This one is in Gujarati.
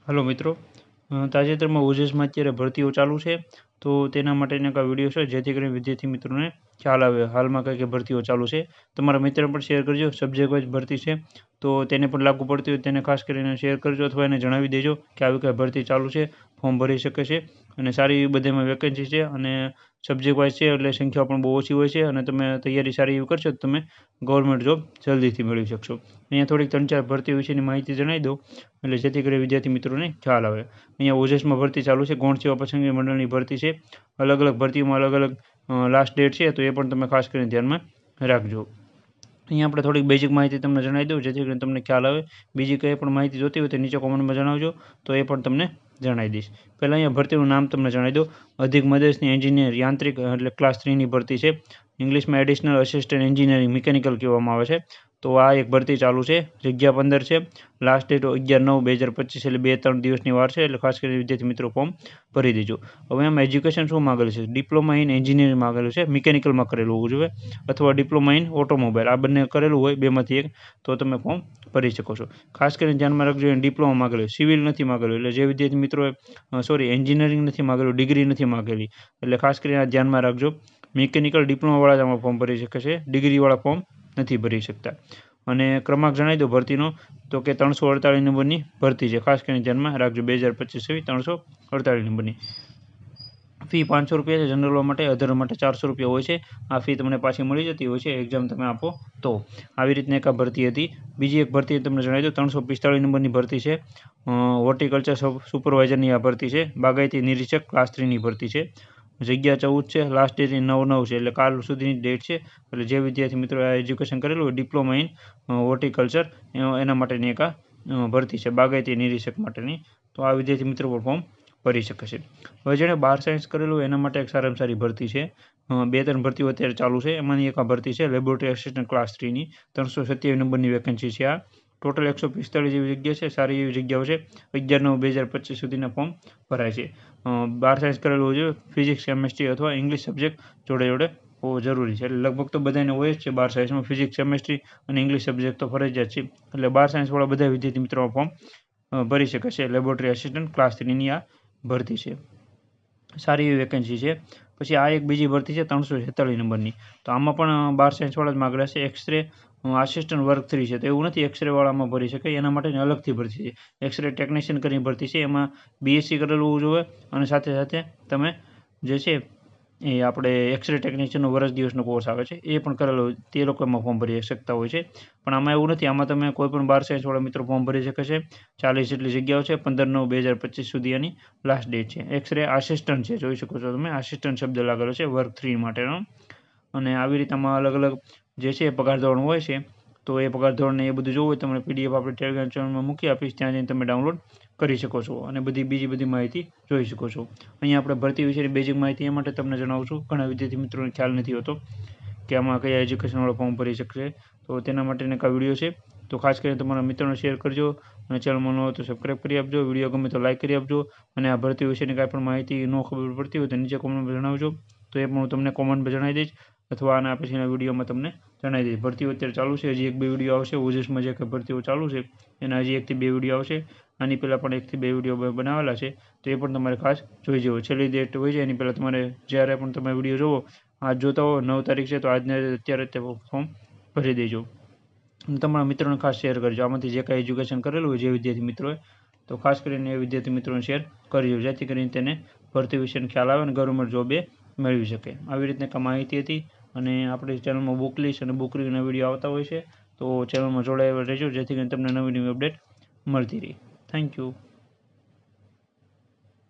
हेलो मित्रों, તાજેતરમાં ઓજસમાં અત્યારે ભરતીઓ ચાલુ છે તો તેના માટેના એક વિડીયો છે જેથી કરીને વિદ્યાર્થી મિત્રોને ખ્યાલ આવે હાલમાં કઈ કઈ ભરતીઓ ચાલુ છે. તમારા મિત્ર પણ શેર કરજો. સબ્જેક્ટ વાઇઝ ભરતી છે તો તેને પણ લાગુ પડતી હોય તેને ખાસ કરીને શેર કરજો અથવા એને જણાવી દેજો કે આવી કઈ ભરતી ચાલુ છે, ફોર્મ ભરી શકે છે અને સારી બધામાં વેકેન્સી છે અને સબ્જેક્ટ વાઇઝ છે એટલે સંખ્યા પણ બહુ ઓછી હોય છે અને તમે તૈયારી સારી એવી કરશો તો તમે ગવર્મેન્ટ જોબ જલ્દીથી મેળવી શકશો. અહીંયા થોડીક 3-4 ભરતી વિશેની માહિતી જણાવી દઉં એટલે જેથી કરી વિદ્યાર્થી મિત્રોને ખ્યાલ આવે. અહીંયા ઓજસમાં ભરતી ચાલુ છે. ગૌણ સેવા પસંદગી મંડળની ભરતી છે. અલગ અલગ ભરતીમાં અલગ અલગ લાસ્ટ ડેટ છે તો એ પણ તમે ખાસ કરીને ધ્યાનમાં રાખજો. અહીંયા આપણે થોડીક બેઝિક માહિતી તમને જણાવી દઉં જેથી કરીને તમને ખ્યાલ આવે. બીજી કંઈ પણ માહિતી જોતી હોય તો નીચે કોમેન્ટમાં જણાવજો તો એ પણ તમને જણાવી દઈશ. પહેલાં અહીંયા ભરતીનું નામ તમને જણાવી દઉં. અધિક મદદની એન્જિનિયર યાંત્રિક એટલે ક્લાસ 3ની ભરતી છે. ઇંગ્લિશમાં એડિશનલ અસિસ્ટન્ટ એન્જિનિયરિંગ મિકેનિકલ કહેવામાં આવે છે. તો આ એક ભરતી ચાલુ છે. જગ્યા 15 છે. લાસ્ટ ડેટ 11/9/2025 એટલે 2-3 દિવસની વાર છે એટલે ખાસ કરીને વિદ્યાર્થી મિત્રો ફોર્મ ભરી દેજો. હવે આમાં એજ્યુકેશન શું માગેલું છે? ડિપ્લોમા ઇન એન્જિનિયરિંગ માગેલું છે. મિકેનિકલમાં કરેલું હોવું જોઈએ અથવા ડિપ્લોમા ઇન ઓટોમોબાઈલ આ બંને કરેલું હોય બેમાંથી એક તો તમે ફોર્મ ભરી શકો છો. ખાસ કરીને ધ્યાનમાં રાખજો ડિપ્લોમા માગેલું, સિવિલ નથી માગેલું એટલે જે વિદ્યાર્થી મિત્રોએ એન્જિનિયરિંગ નથી માગેલું, ડિગ્રી નથી માગેલી એટલે ખાસ કરીને આ ધ્યાનમાં રાખજો. મિકેનિકલ ડિપ્લોમાવાળા જ આમાં ફોર્મ ભરી શકે છે, ડિગ્રીવાળા ફોર્મ નથી ભરી શકતા. અને ક્રમાંક જણાવી દો ભરતીનો તો કે 348 નંબરની ભરતી છે. ખાસ કરીને ધ્યાનમાં રાખજો. 2025 348 નંબરની. ફી ₹500 છે. જનરલ માટે, અધર માટે ₹400 હોય છે. આ ફી તમને પાછી મળી જતી હોય છે એક્ઝામ તમે આપો તો. આવી રીતના એક આ ભરતી હતી. બીજી એક ભરતી તમને જણાવી દો 345 નંબરની ભરતી છે. હોર્ટિકલ્ચર સુપરવાઇઝરની આ ભરતી છે. બાગાયતી નિરીક્ષક ક્લાસ 3ની ભરતી છે. જગ્યા 14 છે. લાસ્ટ ડેટ 9/9 છે એટલે કાલ સુધીની ડેટ છે. એટલે જે વિદ્યાર્થી મિત્રો આ એજ્યુકેશન કરેલું હોય ડિપ્લોમા ઇન હોર્ટિકલ્ચર એના માટેની એક આ ભરતી છે બાગાયતી નિરીક્ષક માટેની. તો આ વિદ્યાર્થી મિત્રો પણ ફોર્મ ભરી શકે છે. હવે જેણે 12 સાયન્સ કરેલું હોય એના માટે એક સારામાં સારી ભરતી છે. 2-3 ભરતીઓ અત્યારે ચાલુ છે. એમાંની એક આ ભરતી છે લેબોરેટરી આસિસ્ટન્ટ ક્લાસ 3ની 327 નંબરની વેકેન્સી છે. આ ટોટલ 145 જેવી જગ્યા છે. સારી એવી જગ્યાઓ છે. 11/9/2025 સુધીના ફોર્મ ભરાય છે. 12 સાયન્સ કરેલું હોય છે. ફિઝિક્સ, કેમેસ્ટ્રી અથવા ઇંગ્લિશ સબ્જેક્ટ જોડે હોવો જરૂરી છે. એટલે લગભગ તો બધાને હોય જ છે 12 સાયન્સમાં. ફિઝિક્સ, કેમેસ્ટ્રી અને ઇંગ્લિશ સબ્જેક્ટ તો ફરજિયાત છે. એટલે 12 સાયન્સવાળા બધા વિદ્યાર્થી મિત્રો ફોર્મ ભરી શકે છે. લેબોરેટરી આસિસ્ટન્ટ ક્લાસ 3ની આ ભરતી છે. સારી એવી વેકેન્સી છે. પછી આ એક બીજી ભરતી છે 346 નંબરની. તો આમાં પણ 12 સાયન્સવાળા જ માગેલા છે. એક્સરે આસિસ્ટન્ટ વર્ગ 3 છે. તો એવું નથી એક્સરેવાળામાં ભરી શકાય, એના માટેની અલગથી ભરતી છે. એક્સરે ટેકનિશિયન કરીને ભરતી છે. એમાં BSc કરેલું હોવું જોઈએ અને સાથે સાથે તમે જે છે એ આપણે એક્સરે ટેકનિશિયનનો વર્ષ દિવસનો કોર્સ આવે છે એ પણ કરેલો હોય તે લોકો એમાં ફોર્મ ભરી શકતા હોય છે. પણ આમાં એવું નથી. આમાં તમે કોઈ પણ 12 સાયન્સવાળા મિત્રો ફોર્મ ભરી શકે છે. 40 જેટલી જગ્યાઓ છે. 15/9/2025 સુધી એની લાસ્ટ ડેટ છે. એક્સરે આસિસ્ટન્ટ છે, જોઈ શકો છો તમે. આસિસ્ટન્ટ શબ્દ લાગેલો છે વર્ગ 3 માટેનો. અને આવી રીતે આમાં અલગ અલગ જે છે પગાર ધોરણ હોય છે. તો એ પગાર ધોરણને એ બધું જોવું હોય તમને PDF આપણે ટેલિગ્રામ ચેનલમાં મૂકી આપીશ. ત્યાં જઈને તમે ડાઉનલોડ કરી શકો છો અને બીજી બધી માહિતી જોઈ શકો છો. અહીંયા આપણે ભરતી વિશેની બેઝિક માહિતી એ માટે તમને જણાવું છું. ઘણા વિદ્યાર્થી મિત્રોને ખ્યાલ નથી હોતો કે આમાં કયા એજ્યુકેશનવાળા ફોર્મ ભરી શકશે. તો તેના માટેનો એક વિડીયો છે. તો ખાસ કરીને તમારા મિત્રોને શેર કરજો અને ચેનલમાં ન હોય તો સબસ્ક્રાઈબ કરી આપજો. વિડીયો ગમે તો લાઈક કરી આપજો. અને આ ભરતી વિશેની કાંઈ પણ માહિતી ન ખબર પડતી હોય તો નીચે કોમેન્ટમાં જણાવજો તો એ પણ હું તમને કોમેન્ટમાં જણાવી દઈશ અથવા આના પછીના વિડીયોમાં તમને જણાવી દઈશ. ભરતીઓ અત્યારે ચાલુ છે. હજી 1-2 વિડીયો આવશે. ઓજસમાં જે ભરતીઓ ચાલુ છે એના હજી 1-2 વિડીયો આવશે. આની પહેલાં પણ 1-2 વિડીયો બનાવેલા છે તો એ પણ તમારે ખાસ જોઈ જવો. છેલ્લી ડેટ હોય છે એની પહેલાં તમારે જ્યારે પણ તમે વિડીયો જોવો આજ જોતા હો 9 તારીખ છે તો આજને અત્યારે ફોર્મ ભરી દેજો. અને તમારા મિત્રોને ખાસ શેર કરજો. આમાંથી જે કાંઈ એજ્યુકેશન કરેલું હોય જે વિદ્યાર્થી મિત્રોએ તો ખાસ કરીને એ વિદ્યાર્થી મિત્રોને શેર કરજો જેથી કરીને તેને ભરતી વિશેનો ખ્યાલ આવે અને ગવર્મેન્ટ જોબ એ મેળવી શકે. આવી રીતના એક માહિતી હતી. અને આપણી ચેનલમાં બુક લિસ્ટ અને બુક રિવ્યુના વિડીયો આવતા હોય છે તો ચેનલમાં જોડાયેલા રહેજો જેથી કરીને તમને નવી અપડેટ મળતી રહે. Thank you.